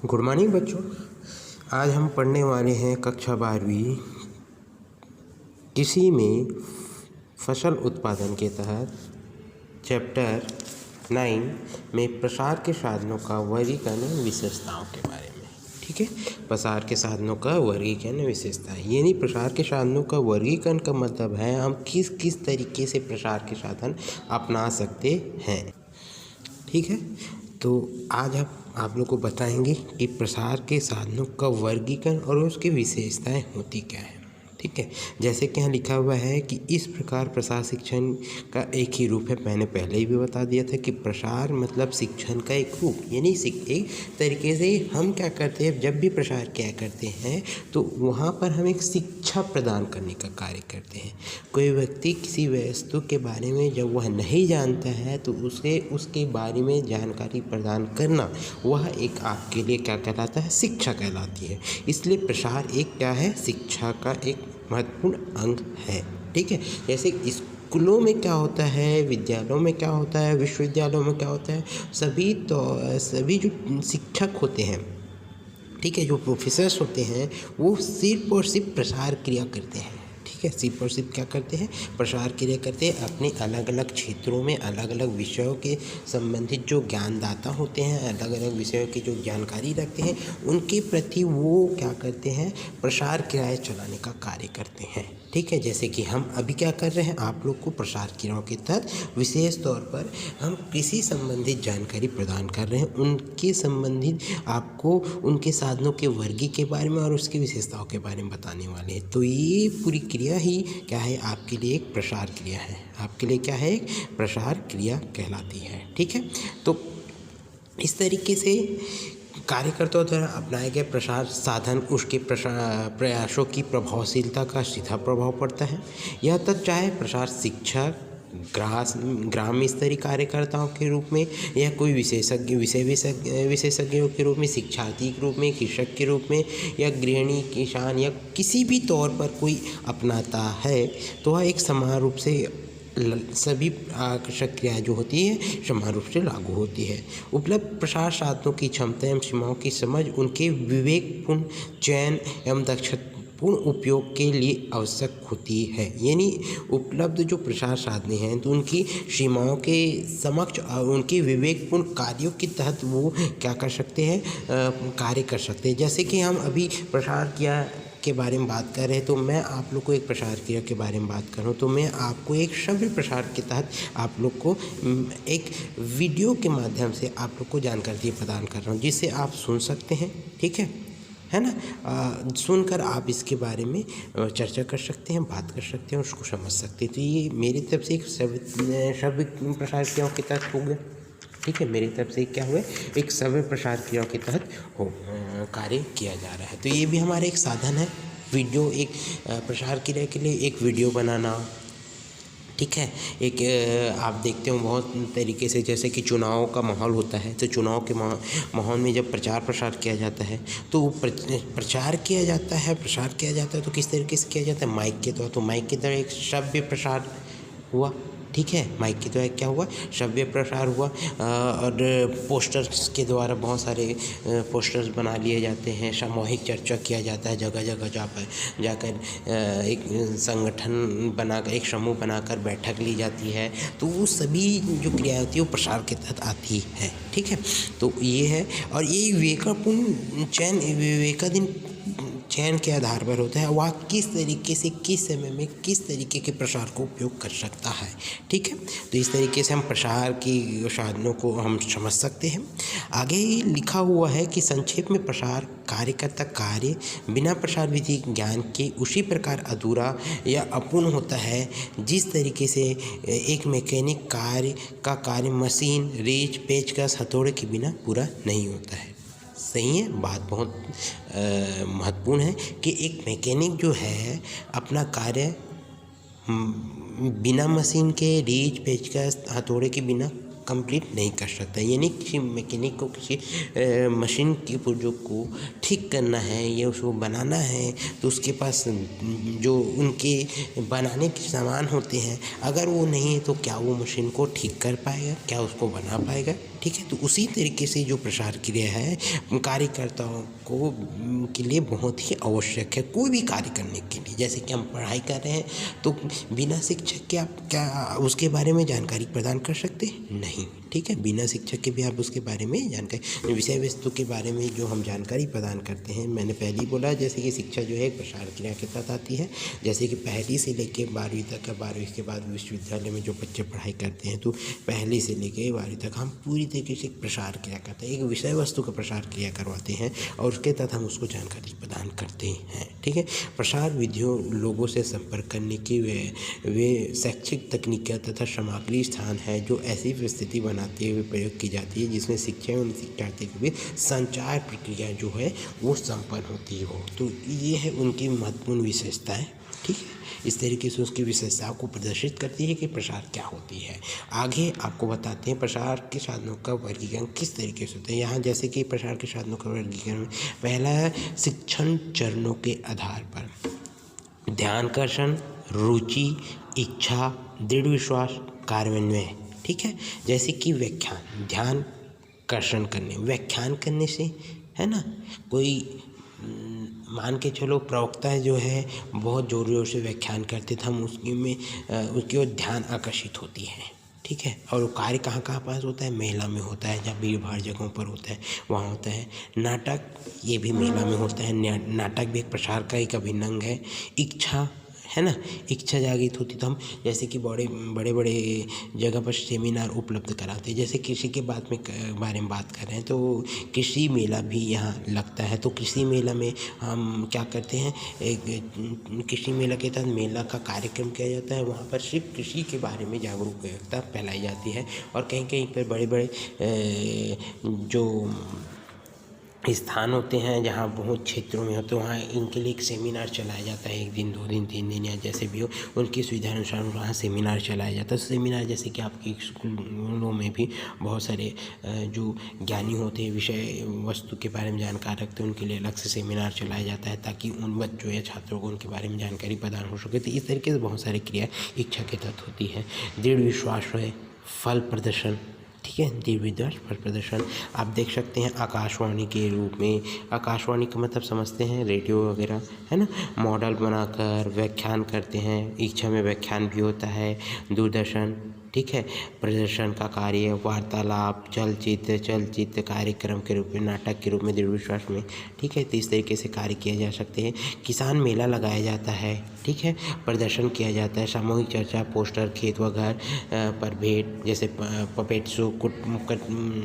Good morning बच्चों। आज हम पढ़ने वाले हैं कक्षा 12वीं कृषि में फसल उत्पादन के तहत चैप्टर 9 में प्रसार के साधनों का वर्गीकरण विशेषताओं के बारे में। ठीक है, प्रसार के साधनों का वर्गीकरण विशेषता, यानी प्रसार के साधनों का वर्गीकरण का मतलब है हम किस किस तरीके से प्रसार के साधन अपना सकते हैं। ठीक है, तो आज आप लोग को बताएंगे कि प्रसार के साधनों का वर्गीकरण और उसकी विशेषताएं होती क्या है। ठीक है, जैसे कि यहाँ लिखा हुआ है कि इस प्रकार प्रसार शिक्षण का एक ही रूप है। मैंने पहले ही भी बता दिया था कि प्रसार मतलब शिक्षण का एक रूप, यानी एक तरीके से हम क्या करते हैं, जब भी प्रसार किया करते हैं तो वहाँ पर हम एक शिक्षा प्रदान करने का कार्य करते हैं। कोई व्यक्ति किसी वस्तु के बारे में जब वह नहीं जानता है तो उसे उसके बारे में जानकारी प्रदान करना, वह एक आपके लिए क्या कहलाता है, शिक्षा कहलाती है। इसलिए प्रसार एक क्या है, शिक्षा का एक महत्वपूर्ण अंग है। ठीक है, जैसे स्कूलों में क्या होता है, विद्यालयों में क्या होता है, विश्वविद्यालयों में क्या होता है, सभी जो शिक्षक होते हैं, ठीक है, जो प्रोफेसर्स होते हैं, वो सिर्फ और सिर्फ प्रसार क्रिया करते हैं। ठीक है, सिर्फ और सिर्फ क्या करते हैं, प्रसार क्रिया करते हैं। अपने अलग अलग क्षेत्रों में अलग अलग विषयों के संबंधित जो ज्ञानदाता होते हैं, अलग अलग विषयों की जो जानकारी रखते हैं, उनके प्रति वो क्या करते हैं, प्रसार क्रियाएँ चलाने का कार्य करते हैं। ठीक है, जैसे कि हम अभी क्या कर रहे हैं, आप लोग को प्रसार क्रियाओं के तहत विशेष तौर पर हम कृषि संबंधित जानकारी प्रदान कर रहे हैं। उनके संबंधित आपको उनके साधनों के वर्गी के बारे में और उसकी विशेषताओं के बारे में बताने वाले हैं। तो ये पूरी क्रिया ही क्या है, आपके लिए एक प्रसार क्रिया है। आपके लिए क्या है, एक प्रसार क्रिया कहलाती है। ठीक है, तो इस तरीके से कार्यकर्ताओं द्वारा अपनाए गए प्रसार साधन, उसके प्रयासों की प्रभावशीलता का सीधा प्रभाव पड़ता है। यह तब चाहे प्रसार शिक्षक, ग्राम स्तरीय कार्यकर्ताओं के रूप में, या कोई विशेषज्ञों के रूप में, शिक्षार्थी के रूप में, कृषक के रूप में, या गृहिणी, किसान, या किसी भी तौर पर कोई अपनाता है, तो वह एक समान रूप से सभी आकर्षक क्रियाएँ जो होती है समान रूप से लागू होती है। उपलब्ध प्रसार साधनों की क्षमता एवं सीमाओं की समझ उनके विवेकपूर्ण चयन एवं दक्षतापूर्ण उपयोग के लिए आवश्यक होती है। यानी उपलब्ध जो प्रसार साधन हैं तो उनकी सीमाओं के समक्ष और उनके विवेकपूर्ण कार्यों के तहत वो क्या कर सकते हैं, कार्य कर सकते हैं। जैसे कि हम अभी प्रसार किया के बारे में बात कर रहे हैं, तो मैं आप लोग को एक प्रसार क्रिया के बारे में बात करूं तो मैं आपको एक श्रव्य प्रसार के तहत आप लोग को एक वीडियो के माध्यम से आप लोग को जानकारी प्रदान कर रहा हूं, जिससे आप सुन सकते हैं। ठीक है ना, सुनकर आप इसके बारे में चर्चा कर सकते हैं, बात कर सकते हैं, उसको समझ सकते हैं। तो ये मेरी तरफ से एक श्रव्य प्रसार क्रियाओं के तहत हो गया। ठीक है, मेरी तरफ से क्या हुआ, एक श्रव्य प्रसार क्रियाओं के तहत कार्य किया जा रहा है। तो ये भी हमारा एक साधन है, वीडियो, एक प्रसार क्रिया के लिए एक वीडियो बनाना। ठीक है, एक आप देखते हो बहुत तरीके से, जैसे कि चुनाव का माहौल होता है, तो चुनाव के माहौल में जब प्रचार प्रसार किया जाता है तो प्रसार किया जाता है तो किस तरीके से किया जाता है, माइक के द्वारा। तो माइक के द्वारा एक श्रव्य प्रसार हुआ। ठीक है, माइक के द्वारा क्या हुआ, श्रव्य प्रसार हुआ। और पोस्टर्स के द्वारा बहुत सारे पोस्टर्स बना लिए जाते हैं, सामूहिक चर्चा किया जाता है, जगह जगह जाकर एक संगठन बनाकर, एक समूह बनाकर बैठक ली जाती है। तो वो सभी जो क्रिया होती है वो प्रसार के तहत आती है। ठीक है, तो ये है, और ये विवेकपूर्ण चयन के आधार पर होता है, वह किस तरीके से, किस समय में, किस तरीके के प्रसार को उपयोग कर सकता है। ठीक है, तो इस तरीके से हम प्रसार की साधनों को हम समझ सकते हैं। आगे लिखा हुआ है कि संक्षेप में प्रसार कार्यकर्ता कार्य बिना प्रसार विधि ज्ञान के उसी प्रकार अधूरा या अपूर्ण होता है जिस तरीके से एक मैकेनिक कार्य मशीन, रेच, पेचकस, हथौड़े के बिना पूरा नहीं होता है। सही है, बात बहुत महत्वपूर्ण है कि एक मैकेनिक जो है अपना कार्य बिना मशीन के, रेच, पेचकस, हथौड़े के बिना कंप्लीट नहीं कर सकता। यानी किसी मैकेनिक को किसी मशीन के पुर्जों को ठीक करना है या उसको बनाना है तो उसके पास जो उनके बनाने के सामान होते हैं अगर वो नहीं है तो क्या वो मशीन को ठीक कर पाएगा, क्या उसको बना पाएगा? ठीक है, तो उसी तरीके से जो प्रसार क्रिया है कार्यकर्ताओं को के लिए बहुत ही आवश्यक है कोई भी कार्य करने के लिए। जैसे कि हम पढ़ाई कर रहे हैं तो बिना शिक्षक के आप क्या उसके बारे में जानकारी प्रदान कर सकते हैं? नहीं। ठीक है, बिना शिक्षक के भी आप उसके बारे में जानकारी विषय वस्तु के बारे में जो हम जानकारी प्रदान करते हैं, मैंने पहले ही बोला जैसे कि शिक्षा जो है एक प्रसार क्रिया के तहत आती है। जैसे कि पहली से लेकर 12वीं तक या 12वीं के बाद विश्वविद्यालय में जो बच्चे पढ़ाई करते हैं तो पहली से लेकर 12वीं तक हम पूरी तरीके से प्रसार क्रिया करते हैं, एक विषय वस्तु का प्रसार क्रिया करवाते हैं और उसके तहत हम उसको जानकारी प्रदान करते हैं। ठीक है, प्रसार विधियों लोगों से संपर्क करने की वे शैक्षिक तकनीकें तथा सामग्री स्थान है जो ऐसी परिस्थिति बनाते हुए प्रयोग की जाती है जिसमें शिक्षा एवं शिक्षार्थी के बीच संचार प्रक्रिया जो है वो संपन्न होती हो। तो ये है उनकी महत्वपूर्ण विशेषताएं। ठीक है, इस तरीके से उसकी विशेषताओं को प्रदर्शित करती है कि प्रसार क्या होती है। आगे आपको बताते हैं प्रसार के साधनों का वर्गीकरण किस तरीके से होता है। यहाँ जैसे कि प्रसार के साधनों का वर्गीकरण पहला है शिक्षण चरणों के आधार पर ध्यानाकर्षण, रुचि, इच्छा, दृढ़ विश्वास, कार्यान्वयन। ठीक है, जैसे कि व्याख्यान, ध्यान कर्षण करने, व्याख्यान करने से है ना, कोई मान के चलो प्रवक्ता जो है बहुत जोर जोर से व्याख्यान करते थे, हम उसकी ओर ध्यान आकर्षित होती है। ठीक है, और कार्य कहाँ कहाँ पास होता है? मेला में होता है, जहाँ भीड़ भाड़ जगहों पर होता है वहाँ होता है। नाटक, ये भी मेला में होता है, नाटक भी एक प्रसार का एक अभिन्न अंग है। इच्छा है ना, इच्छा जागृत होती तो हम जैसे कि बड़े बड़े जगह पर सेमिनार उपलब्ध कराते हैं। जैसे कृषि के बारे में बात कर रहे हैं तो कृषि मेला भी यहाँ लगता है। तो कृषि मेला में हम क्या करते हैं, एक कृषि मेला के तहत मेला का कार्यक्रम किया जाता है। वहाँ पर सिर्फ कृषि के बारे में जागरूकता फैलाई जाती है और कहीं कहीं पर बड़े बड़े जो स्थान होते हैं जहाँ बहुत क्षेत्रों में होते हैं वहाँ इनके लिए एक सेमिनार चलाया जाता है, 1 दिन 2 दिन 3 दिन या जैसे भी हो उनकी सुविधा अनुसार वहाँ सेमिनार चलाया जाता है। सेमिनार जैसे कि आपके स्कूलों में भी बहुत सारे जो ज्ञानी होते हैं, विषय वस्तु के बारे में जानकार रखते हैं, उनके लिए अलग से सेमिनार चलाया जाता है ताकि उन बच्चों या छात्रों को उनके बारे में जानकारी प्रदान हो सके। तो इस तरीके से बहुत सारी क्रिया इच्छा के तहत होती है। दृढ़ विश्वास है, फल प्रदर्शन। ठीक है, दृढ़ विश्वास फल प्रदर्शन आप देख सकते हैं आकाशवाणी के रूप में। आकाशवाणी का मतलब समझते हैं रेडियो वगैरह, है ना, मॉडल बनाकर व्याख्यान करते हैं। इच्छा में व्याख्यान भी होता है। दूरदर्शन, ठीक है, प्रदर्शन का कार्य, वार्तालाप, चलचित्र कार्यक्रम के रूप में, नाटक के रूप में, दृढ़ विश्वास में। ठीक है, तो इस तरीके से कार्य किए जा सकते हैं। किसान मेला लगाया जाता है। ठीक है, प्रदर्शन किया जाता है। सामूहिक चर्चा, पोस्टर, खेत व घर पर भेंट, जैसे पपेट शो,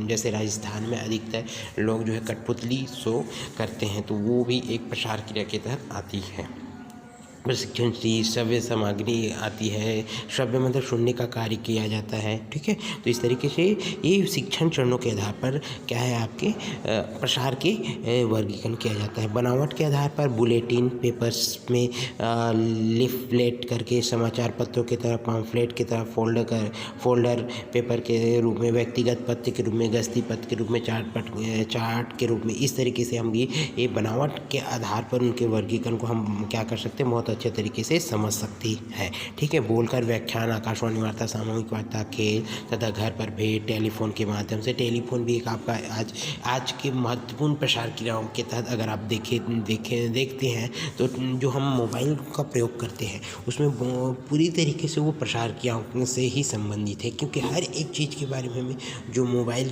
जैसे राजस्थान में अधिकतर लोग जो है कठपुतली शो करते हैं तो वो भी एक प्रसार क्रिया के तहत आती है। प्रशिक्षण की श्रव्य सामग्री आती है। श्रव्य मतलब सुनने का कार्य किया जाता है। ठीक है, तो इस तरीके से ये शिक्षण चरणों के आधार पर क्या है आपके प्रसार के वर्गीकरण किया जाता है। बनावट के आधार पर बुलेटिन, पेपर्स में लिफलेट करके, समाचार पत्रों की तरह, पम्फलेट की तरह, फोल्डर पेपर के रूप में, व्यक्तिगत पत्र के रूप में, गश्ती पत्र के रूप में, चार्ट के रूप में। इस तरीके से हम ये बनावट के आधार पर उनके वर्गीकरण को हम क्या कर सकते हैं, बहुत अच्छे तरीके से समझ सकती है। ठीक है, बोलकर व्याख्यान, आकाशवाणी वार्ता, सामूहिक वार्ता, खेल तथा घर पर भेंट, टेलीफोन के माध्यम से। टेलीफोन भी एक आपका आज के महत्वपूर्ण प्रसार क्रियाओं के तहत अगर आप देखते हैं तो जो हम मोबाइल का प्रयोग करते हैं उसमें पूरी तरीके से वो प्रसार क्रियाओं से ही संबंधित है, क्योंकि हर एक चीज़ के बारे में जो मोबाइल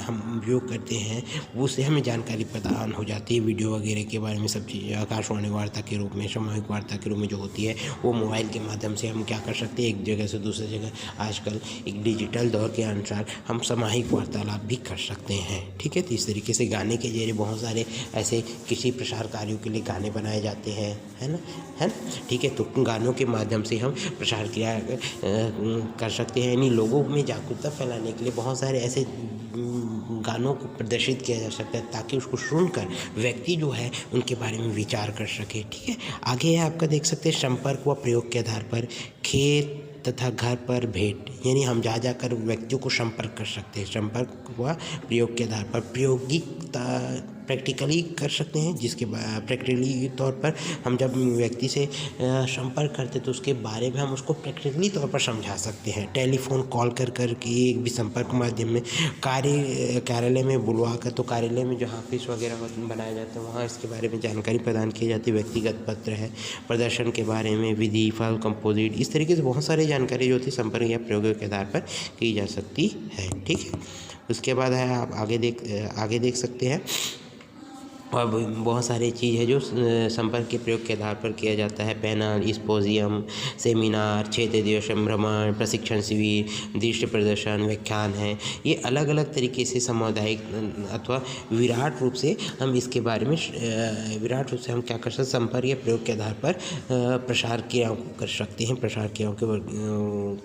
हम उपयोग करते हैं उससे हमें जानकारी प्रदान हो जाती है। वीडियो वगैरह के बारे में सब चीज़ें आकाशवाणी वार्ता के रूप में, सामूहिक वार्ता के रूप में जो होती है वो मोबाइल के माध्यम से हम क्या कर सकते हैं, एक जगह से दूसरी जगह आजकल एक डिजिटल दौर के अनुसार हम सामूहिक वार्तालाप भी कर सकते हैं। ठीक है, तो इस तरीके से गाने के जरिए बहुत सारे ऐसे किसी प्रसार कार्यों के लिए गाने बनाए जाते हैं, है ना। ठीक है, तो गानों के माध्यम से हम प्रसार क्रिया कर सकते हैं। यानी लोगों में जागरूकता फैलाने के लिए बहुत सारे ऐसे गानों को प्रदर्शित किया जा सकता है ताकि उसको सुनकर व्यक्ति जो है उनके बारे में विचार कर सके। ठीक है, आगे है आपका देख सकते हैं संपर्क व प्रयोग के आधार पर खेत, तथा घर पर भेंट, यानी हम जा जाकर व्यक्तियों को संपर्क कर सकते हैं। संपर्क व प्रयोग के आधार पर प्रायोगिकता प्रैक्टिकली कर सकते हैं, जिसके प्रैक्टिकली तौर पर हम जब व्यक्ति से संपर्क करते हैं तो उसके बारे में हम उसको प्रैक्टिकली तौर पर समझा सकते हैं। टेलीफोन कॉल कर के एक भी संपर्क माध्यम में, कार्यालय में बुलवा कर, तो कार्यालय में जहाँ ऑफिस वगैरह बनाया जाता है वहाँ इसके बारे में जानकारी प्रदान की जाती है। व्यक्तिगत पत्र है, प्रदर्शन के बारे में, विधि, फल, कंपोजिट, इस तरीके से बहुत सारी जानकारी जो होती है संपर्क या प्रयोग के आधार पर की जा सकती है। ठीक है, उसके बाद है आप आगे देख सकते हैं। और बहुत सारी चीज़ है जो संपर्क के प्रयोग के आधार पर किया जाता है। पैनल, स्पोजियम, सेमिनार, क्षेत्रीय दिवस भ्रमण, प्रशिक्षण शिविर, दृश्य प्रदर्शन, व्याख्यान है। ये अलग अलग तरीके से सामुदायिक अथवा विराट रूप से हम इसके बारे में विराट रूप से हम क्या कर सकते हैं, संपर्क या प्रयोग के आधार पर प्रसार क्रियाओं को कर सकते हैं। प्रसार क्रियाओं के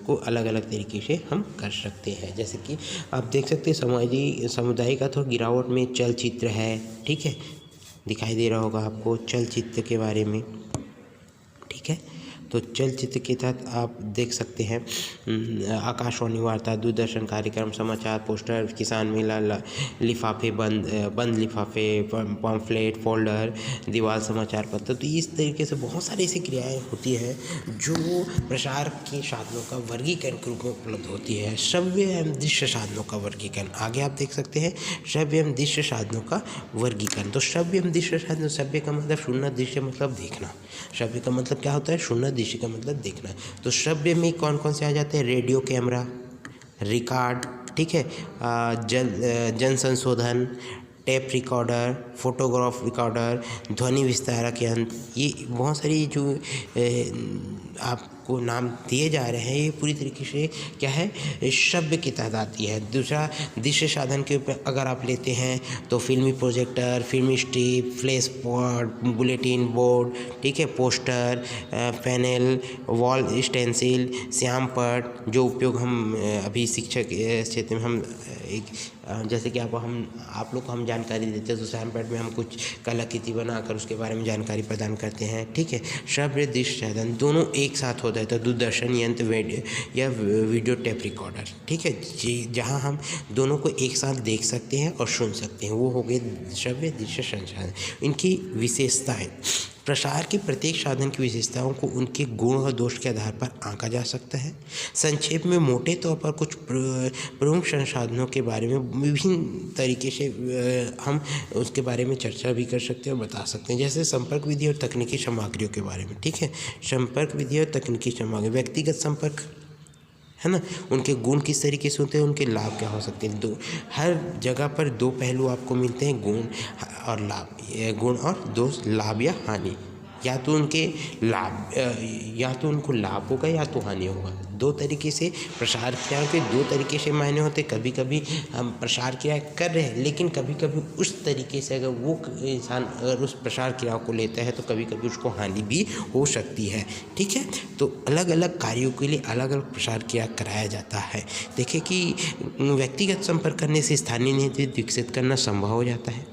को अलग अलग तरीके से हम कर सकते हैं। जैसे कि आप देख सकते हैं सामुदायिक अथवा गिरावट में चलचित्र है। ठीक है, दिखाई दे रहा होगा आपको चलचित्र के बारे में। ठीक है, तो चलचित्र के तहत आप देख सकते हैं आकाशवाणी वार्ता, दूरदर्शन कार्यक्रम, समाचार, पोस्टर, किसान मेला, लिफाफे, बंद लिफाफे, पम्फलेट, फोल्डर, दीवार समाचार पत्र। तो इस तरीके से बहुत सारी ऐसी क्रियाएं होती है जो प्रसार के साधनों का वर्गीकरण के रूप में उपलब्ध होती है। श्रव्य एवं दृश्य साधनों का वर्गीकरण आगे आप देख सकते हैं। श्रव्य एवं दृश्य साधनों का वर्गीकरण, तो श्रव्य एवं दृश्य साधन, श्रव्य का मतलब सुनना, दृश्य मतलब देखना। श्रव्य का मतलब क्या होता है, सुनना, दृश्य का मतलब देखना। तो श्रव्य में कौन कौन से आ जाते हैं, रेडियो, कैमरा, रिकॉर्ड, ठीक है, जन संशोधन, टेप रिकॉर्डर, फोटोग्राफ रिकॉर्डर, ध्वनि विस्तारक यंत्र। ये बहुत सारी जो आपको नाम दिए जा रहे हैं ये पूरी तरीके से क्या है, श्रव्य की तहत आती है। दूसरा दृश्य साधन के ऊपर अगर आप लेते हैं तो फिल्मी प्रोजेक्टर, फिल्मी strip, flash board, bulletin board, ठीक है, poster, panel, wall stencil, Shyam पट, जो उपयोग हम अभी शिक्षक क्षेत्र में हम एक जैसे कि आप लोग को हम जानकारी देते हैं तो श्याम पट में हम कुछ कलाकृति बनाकर उसके बारे में जानकारी प्रदान करते हैं। ठीक है, श्रव्य दृश्य साधन दोनों एक साथ होता है तो दूरदर्शन यंत्र या वीडियो टेप रिकॉर्डर। ठीक है, जहां हम दोनों को एक साथ देख सकते हैं और सुन सकते हैं, वो हो गए श्रव्य दृश्य संसाधन। इनकी विशेषताएं, प्रसार के प्रत्येक साधन की विशेषताओं को उनके गुण और दोष के आधार पर आंका जा सकता है। संक्षेप में मोटे तौर पर कुछ प्रमुख संसाधनों के बारे में विभिन्न तरीके से हम उसके बारे में चर्चा भी कर सकते हैं और बता सकते हैं। जैसे संपर्क विधि और तकनीकी सामग्रियों के बारे में। ठीक है, संपर्क विधि और तकनीकी सामग्री, व्यक्तिगत संपर्क है ना, उनके गुण किस तरीके से होते हैं, उनके लाभ क्या हो सकते हैं। हर जगह पर दो पहलू आपको मिलते हैं, गुण और लाभ, गुण और दोष, लाभ या हानि। या तो उनके लाभ, या तो उनको लाभ होगा या तो हानि होगा। दो तरीके से प्रसार क्रिया के दो तरीके से मायने होते। कभी कभी हम प्रसार क्रिया कर रहे हैं लेकिन कभी कभी उस तरीके से अगर वो इंसान अगर उस प्रसार क्रियाओं को लेता है तो कभी कभी उसको हानि भी हो सकती है। ठीक है, तो अलग अलग कार्यों के लिए अलग अलग प्रसार क्रिया कराया जाता है। देखिए कि व्यक्तिगत संपर्क करने से स्थानीय नेतृत्व विकसित करना संभव हो जाता है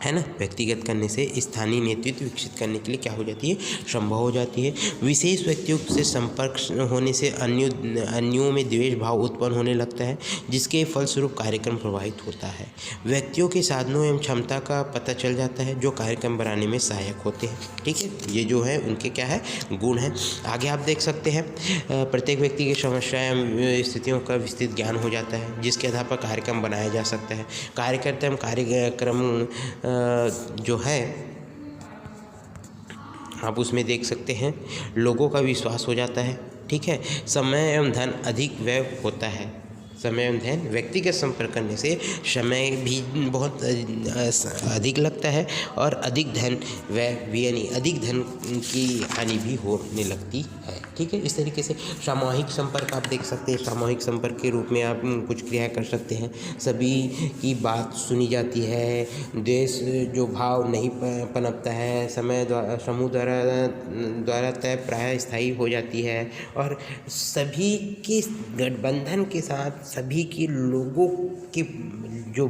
ना। व्यक्तिगत करने से स्थानीय नेतृत्व विकसित करने के लिए क्या हो जाती है, संभव हो जाती है। विशेष व्यक्तियों से संपर्क होने से अन्यों में द्वेष भाव उत्पन्न होने लगता है, जिसके फलस्वरूप कार्यक्रम प्रभावित होता है। व्यक्तियों के साधनों एवं क्षमता का पता चल जाता है जो कार्यक्रम बनाने में सहायक होते हैं। ठीक है, ये जो है उनके क्या है, गुण हैं। आगे आप देख सकते हैं प्रत्येक व्यक्ति की समस्या एवं स्थितियों का विस्तृत ज्ञान हो जाता है, जिसके आधार पर कार्यक्रम बनाया जा सकता है। कार्यकर्ता एवं कार्यक्रम जो है आप उसमें देख सकते हैं लोगों का विश्वास हो जाता है। ठीक है, समय एवं धन अधिक व्यय होता है। समय एवं धन, व्यक्तिगत संपर्क करने से समय भी बहुत अधिक लगता है और अधिक धन व्यय भी, यानी अधिक धन की हानि भी होने लगती है। ठीक है, इस तरीके से सामूहिक संपर्क आप देख सकते हैं। सामूहिक संपर्क के रूप में आप कुछ क्रियाएं कर सकते हैं। सभी की बात सुनी जाती है, देश जो भाव नहीं पनपता है, समय समूह द्वारा तय प्राय स्थायी हो जाती है और सभी के गठबंधन के साथ सभी के लोगों की जो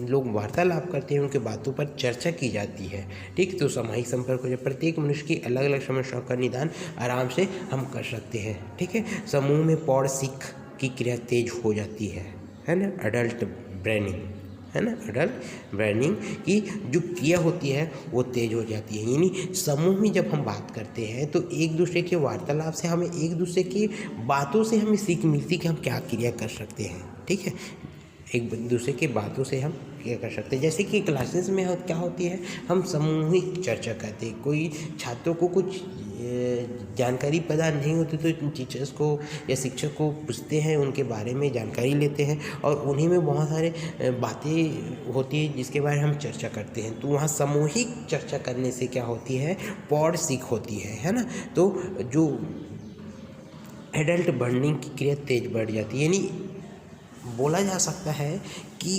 लोग वार्तालाप करते हैं उनके बातों पर चर्चा की जाती है। ठीक, तो सामाजिक संपर्क जो प्रत्येक मनुष्य की अलग अलग समस्याओं का निदान आराम से हम कर सकते हैं। ठीक है, समूह में पौड़ सीख की क्रिया तेज हो जाती है ना, अडल्ट ब्रेनिंग, है ना, अडल्ट ब्रेनिंग की जो क्रिया होती है वो तेज हो जाती है। यानी समूह में जब हम बात करते हैं तो एक दूसरे के वार्तालाप से हमें एक दूसरे की बातों से हमें सीख मिलती है कि हम क्या क्रिया कर सकते हैं। ठीक है, एक दूसरे की बातों से हम क्या कर सकते हैं। जैसे कि क्लासेस में क्या होती है, हम सामूहिक चर्चा करते हैं। कोई छात्रों को कुछ जानकारी प्रदान नहीं होती तो टीचर्स को या शिक्षक को पूछते हैं, उनके बारे में जानकारी लेते हैं और उन्हीं में बहुत सारे बातें होती है जिसके बारे में हम चर्चा करते हैं। तो वहाँ सामूहिक चर्चा करने से क्या होती है, पौड़ सीख होती है ना। तो जो एडल्ट बर्निंग की क्रिया तेज बढ़ जाती है। यानी बोला जा सकता है कि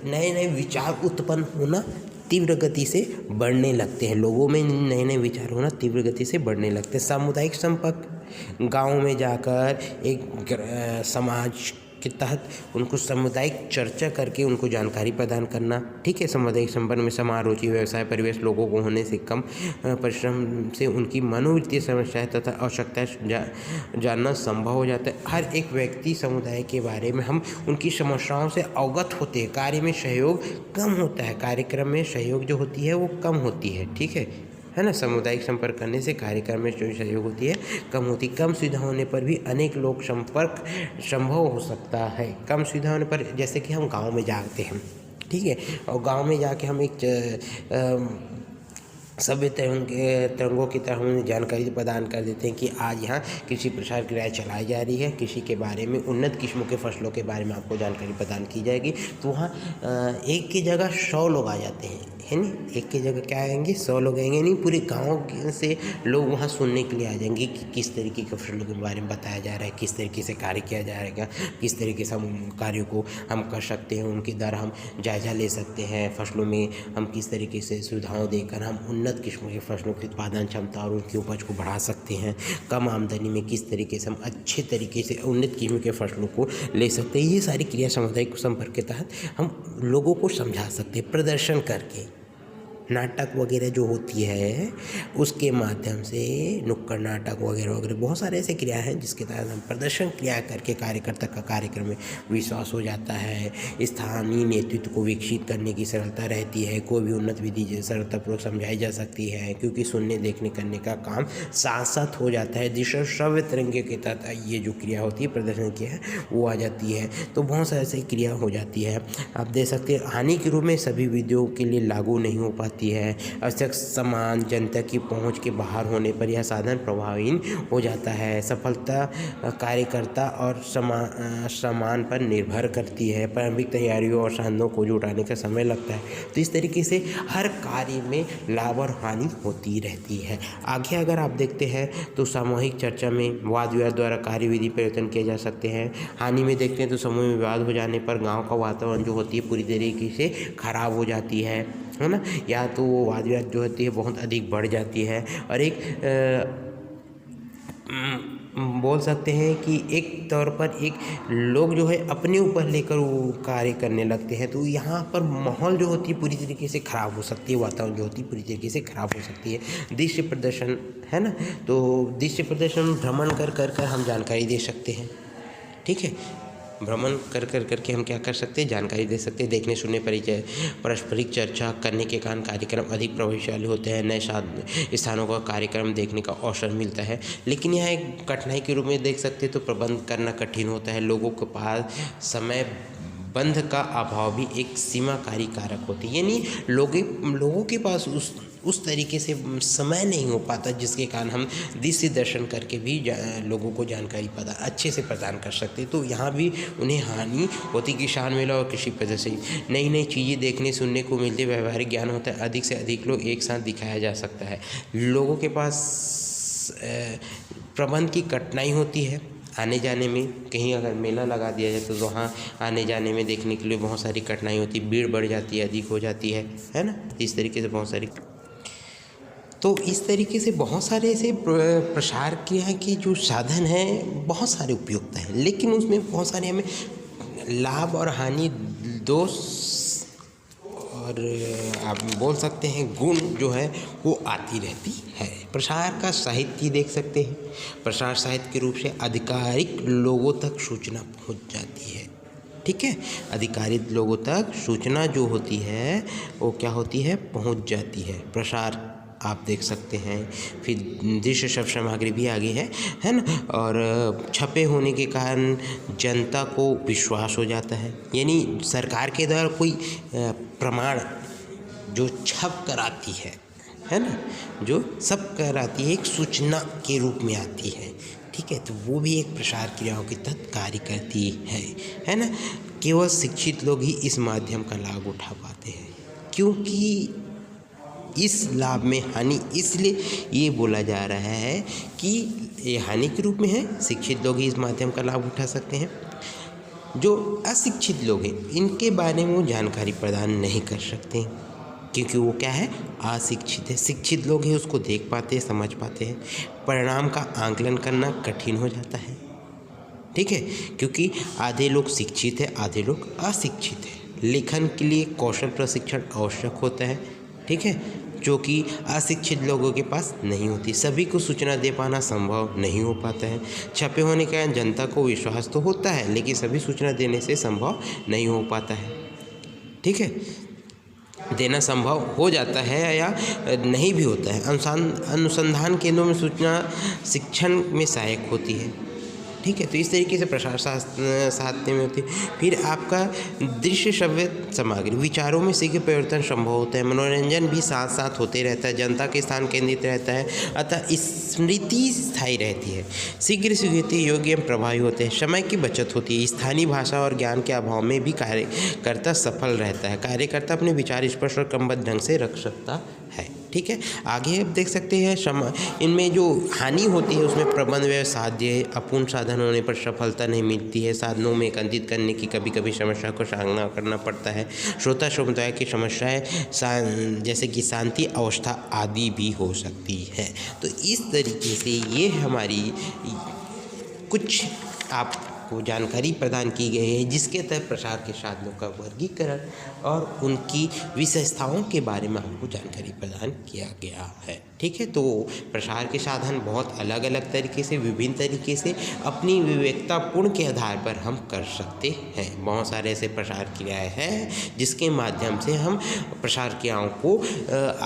नए नए विचार उत्पन्न होना तीव्र गति से बढ़ने लगते हैं। लोगों में नए नए विचार होना तीव्र गति से बढ़ने लगते हैं। सामुदायिक संपर्क, गांव में जाकर एक समाज के तहत उनको सामुदायिक चर्चा करके उनको जानकारी प्रदान करना। ठीक है, सामुदायिक संपर्क में समाज, रुचि, व्यवसाय, परिवेश लोगों को होने से कम परिश्रम से उनकी मनोवृत्तीय समस्याएं तथा आवश्यकताएं जानना संभव हो जाता है। हर एक व्यक्ति समुदाय के बारे में हम उनकी समस्याओं से अवगत होते हैं। कार्य में सहयोग कम होता है, कार्यक्रम में सहयोग जो होती है वो कम होती है। ठीक है ना। सामुदायिक संपर्क करने से कार्यक्रम में जो सहयोग होती है कम होती। कम सुविधा होने पर भी अनेक लोग संपर्क संभव हो सकता है। कम सुविधा होने पर जैसे कि हम गांव में जाते हैं, ठीक है, और गांव में जाके हम एक सभ्य तरंगों की तरह हम जानकारी प्रदान कर देते हैं कि आज यहाँ कृषि प्रसार क्रिया चलाई जा रही है, कृषि के बारे में, उन्नत किस्मों के फसलों के बारे में आपको जानकारी प्रदान की जाएगी। तो वहाँ एक की जगह 100 लोग आ जाते हैं, है नहीं, एक की जगह क्या आएंगे, 100 लोग आएंगे। नहीं, पूरे गांव से लोग वहाँ सुनने के लिए आ जाएंगे कि किस तरीके के फसलों के बारे में बताया जा रहा है, किस तरीके से कार्य किया जाएगा, किस तरीके से हम कार्यों को हम कर सकते हैं, उनके द्वारा हम जायजा ले सकते हैं। फसलों में हम किस तरीके से सुविधाओं देकर हम उन्नत किस्मों के फसलों की उत्पादन क्षमता और उनकी उपज को बढ़ा सकते हैं। कम आमदनी में किस तरीके से हम अच्छे तरीके से उन्नत किस्म के फसलों को ले सकते हैं। ये सारी क्रिया सामुदायिक संपर्क के तहत हम लोगों को समझा सकते हैं, प्रदर्शन करके। नाटक वगैरह जो होती है उसके माध्यम से, नुक्कड़ नाटक वगैरह वगैरह बहुत सारे ऐसे क्रिया हैं जिसके तहत हम प्रदर्शन क्रिया करके कार्यकर्ता का कार्यक्रम में विश्वास हो जाता है। स्थानीय नेतृत्व को विकसित करने की सरलता रहती है। कोई भी उन्नत विधि सरलतापूर्वक समझाई जा सकती है, क्योंकि सुनने देखने करने का काम साथ साथ हो जाता है। दृश्य श्रव्य तरंगे के तहत ये जो क्रिया होती है, प्रदर्शन क्रिया है, वो आ जाती है। तो बहुत सारी ऐसी क्रिया हो जाती है। आप देख सकते हैं हानि के रूप में सभी विधियों के लिए लागू नहीं हो पाती है। आवश्यक सामान जनता की पहुंच के बाहर होने पर यह साधन प्रभावहीन हो जाता है। सफलता कार्यकर्ता और सामान पर निर्भर करती है। प्रारंभिक तैयारियों और साधनों को जुटाने का समय लगता है। तो इस तरीके से हर कार्य में लाभ और हानि होती रहती है। आगे अगर आप देखते हैं तो सामूहिक चर्चा में वाद विवाद द्वारा कार्यविधि परिवर्तन किए जा सकते हैं। हानि में देखते हैं तो समूह में विवाद हो जाने पर गाँव का वातावरण जो होती है पूरी तरीके से खराब हो जाती है ना। या तो वो वाद विवाद जो होती है बहुत अधिक बढ़ जाती है और एक बोल सकते हैं कि एक तौर पर एक लोग जो है अपने ऊपर लेकर वो कार्य करने लगते हैं। तो यहाँ पर माहौल जो होती है पूरी तरीके से ख़राब हो सकती है, वातावरण जो होती है पूरी तरीके से ख़राब हो सकती है। दृश्य प्रदर्शन है ना, तो दृश्य प्रदर्शन भ्रमण कर हम जानकारी दे सकते हैं। ठीक है, भ्रमण करके हम क्या कर सकते हैं, जानकारी दे सकते हैं। देखने सुनने परिचय पारस्परिक चर्चा करने के कारण कार्यक्रम अधिक प्रभावशाली होते हैं। नए स्थानों का कार्यक्रम देखने का अवसर मिलता है। लेकिन यहाँ एक कठिनाई के रूप में देख सकते हैं तो प्रबंध करना कठिन होता है। लोगों के पास समय बंध का अभाव भी एक सीमाकारी कारक होती है। यानी लोगों के पास उस तरीके से समय नहीं हो पाता जिसके कारण हम दृश्य दर्शन करके भी लोगों को जानकारी अच्छे से प्रदान कर सकते। तो यहाँ भी उन्हें हानि होती। किसान मेला और कृषि प्रदर्शनी, नई नई चीज़ें देखने सुनने को मिलती है, व्यवहारिक ज्ञान होता है, अधिक से अधिक लोग एक साथ दिखाया जा सकता है। लोगों के पास प्रबंध की कठिनाई होती है आने जाने में। कहीं अगर मेला लगा दिया जाए तो वहाँ आने जाने में देखने के लिए बहुत सारी कठिनाई होती है, भीड़ बढ़ जाती है, अधिक हो जाती है ना। इस तरीके से बहुत सारी, तो इस तरीके से बहुत सारे ऐसे प्रसार क्रिया के जो साधन हैं बहुत सारे उपयुक्त हैं, लेकिन उसमें बहुत सारे हमें लाभ और हानि दोष और आप बोल सकते हैं गुण जो है वो आती रहती है। प्रसार का साहित्य देख सकते हैं, प्रसार साहित्य के रूप से आधिकारिक लोगों तक सूचना पहुंच जाती है। ठीक है, अधिकारित लोगों तक सूचना जो होती है वो क्या होती है, पहुंच जाती है। प्रसार आप देख सकते हैं। फिर दृश्य शब्द सामग्री भी आगे है ना। और छपे होने के कारण जनता को विश्वास हो जाता है, यानी सरकार के द्वारा कोई प्रमाण जो छप कर आती है ना, जो सब कराती है, एक सूचना के रूप में आती है। ठीक है, तो वो भी एक प्रसार क्रियाओं के तहत कार्य करती है ना। केवल शिक्षित लोग ही इस माध्यम का लाभ उठा पाते हैं, क्योंकि इस लाभ में हानि इसलिए ये बोला जा रहा है कि ये हानि के रूप में है। शिक्षित लोग ही इस माध्यम का लाभ उठा सकते हैं। जो अशिक्षित लोग हैं इनके बारे में वो जानकारी प्रदान नहीं कर सकते, क्योंकि वो क्या है, अशिक्षित है। शिक्षित लोग हैं उसको देख पाते हैं, समझ पाते हैं। परिणाम का आंकलन करना कठिन हो जाता है। ठीक है, क्योंकि आधे लोग शिक्षित है, आधे लोग अशिक्षित है। लेखन के लिए कौशल प्रशिक्षण आवश्यक होता है। ठीक है, जो कि अशिक्षित लोगों के पास नहीं होती। सभी को सूचना दे पाना संभव नहीं हो पाता है। छपे होने के कारण जनता को विश्वास तो होता है, लेकिन सभी सूचना देने से संभव नहीं हो पाता है। ठीक है, देना संभव हो जाता है या नहीं भी होता है। अनुसंधान केंद्रों में सूचना शिक्षण में सहायक होती है। ठीक है, तो इस तरीके से प्रसार साहित्य में होती है। फिर आपका दृश्य श्रव्य सामग्री, विचारों में शीघ्र परिवर्तन संभव होता है। मनोरंजन भी साथ साथ होते रहता है, जनता के स्थान केंद्रित रहता है, अतः स्मृति स्थायी रहती है। शीघ्र स्वीकृति योग्य एवं प्रभावी होते हैं। समय की बचत होती है। स्थानीय भाषा और ज्ञान के अभाव में भी कार्यकर्ता सफल रहता है। कार्यकर्ता अपने विचार स्पष्ट और क्रमबद्ध ढंग से रख सकता है। ठीक है, आगे आप देख सकते हैं इनमें जो हानि होती है उसमें प्रबंध व्यवसाध्य, अपूर्ण साधन होने पर सफलता नहीं मिलती है। साधनों में एकत्रित करने की कभी कभी समस्या को सामना करना पड़ता है। श्रोता समुदाय की समस्याएं जैसे कि शांति अवस्था आदि भी हो सकती है। तो इस तरीके से ये हमारी कुछ आपको जानकारी प्रदान की गई है, जिसके तहत प्रसार के साधनों का वर्गीकरण और उनकी विशेषताओं के बारे में आपको जानकारी प्रदान किया गया है। ठीक है, तो प्रसार के साधन बहुत अलग अलग तरीके से, विभिन्न तरीके से अपनी विवेकतापूर्ण के आधार पर हम कर सकते हैं। बहुत सारे ऐसे प्रसार क्रियाएँ हैं जिसके माध्यम से हम प्रसार क्रियाओं को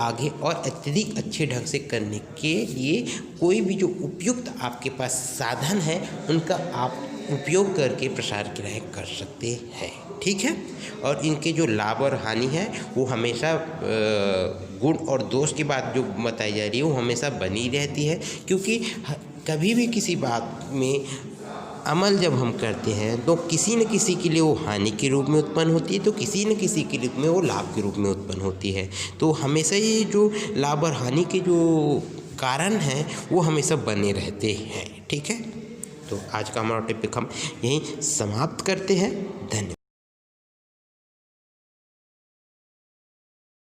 आगे और अत्यधिक अच्छे ढंग से करने के लिए कोई भी जो उपयुक्त आपके पास साधन है उनका आप उपयोग करके प्रसार क्रियाएँ कर सकते हैं। ठीक है, और इनके जो लाभ और हानि है वो हमेशा गुण और दोष की बात जो बताई जा रही है वो हमेशा बनी रहती है, क्योंकि कभी भी किसी बात में अमल जब हम करते हैं तो किसी न किसी के लिए वो हानि के रूप में उत्पन्न होती है, तो किसी न किसी के रूप में वो लाभ के रूप में उत्पन्न होती है। तो हमेशा ये जो लाभ और हानि के जो कारण हैं वो हमेशा बने रहते हैं। ठीक है, तो आज का हमारा टॉपिक हम यहीं समाप्त करते हैं। धन्यवाद।